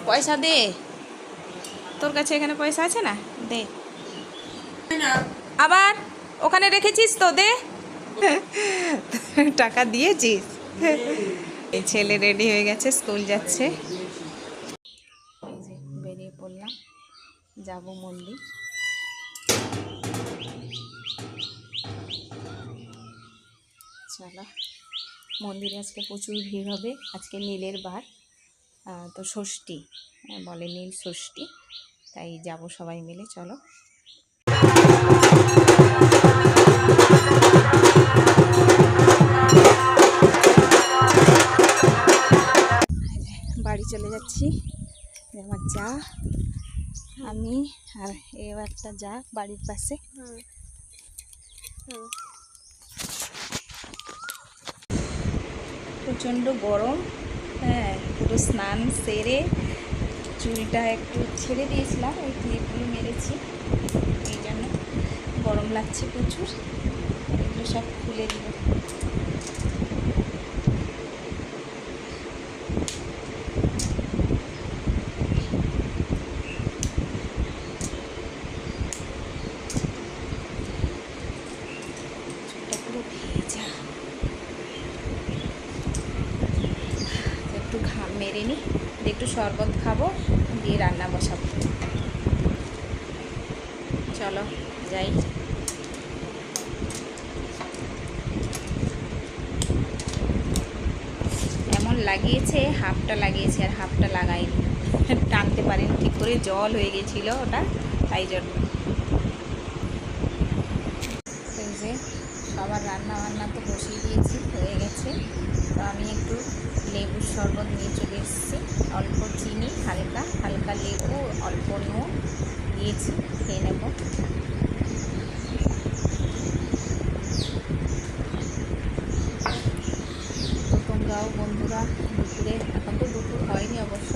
পয়সা দে, তোর কাছে এখানে পয়সা আছে না? দে। আবার ওখানে রেখেছিস তো, দে। টাকা দিয়েছিস? এই ছেলে রেডি হয়ে গেছে, স্কুল যাচ্ছে। বেরিয়ে পড়লাম, যাব মন্দির। চলো, মন্দিরে আজকে প্রচুর ভিড় হবে। আজকে নীলের বার, তো ষষ্ঠী বলে, নীল ষষ্ঠী, তাই যাব সবাই মিলে। চলো, বাড়ি চলে যাচ্ছি। আমার যা, আমি আর এও একটা যা বাড়ির পাশে। প্রচণ্ড গরম। হ্যাঁ, পুরো স্নান সেরে চুলটা একটু ছেড়ে দিয়েছিলাম, ওই ক্লিপগুলো মেরেছি, এই জন্য গরম লাগছে প্রচুর। এগুলো সব খুলে দিব। চুলটা পুরো ভেজা, একটু ঘাম মেরে নিই, একটু শরবত খাবো, দিয়ে রান্না বসাবো। চলো যাই। এমন লাগিয়েছে, হাফটা লাগিয়েছে আর হাফটা লাগাইনি, টানতে পারিনি ঠিক করে, জল হয়ে গেছিলো ওটা, তাই জন্য। যে সবার রান্না বান্না তো বসিয়ে দিয়েছি, হয়ে গেছে। তো আমি একটু লেবুর শরবত নিয়ে চলে এসেছি। অল্প চিনি, হালকা হালকা লেবু, অল্প নুন দিয়েছি, খেয়ে নেব। তো তোমরাও বন্ধুরা দুপুরে, এখন তো দুপুর হয়নি অবশ্য,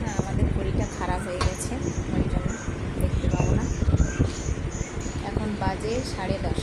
হ্যাঁ আমাদের ঘড়িটা খারাপ হয়ে গেছে, ওই জন্য দেখতে পাবো না। এখন বাজে 10:30।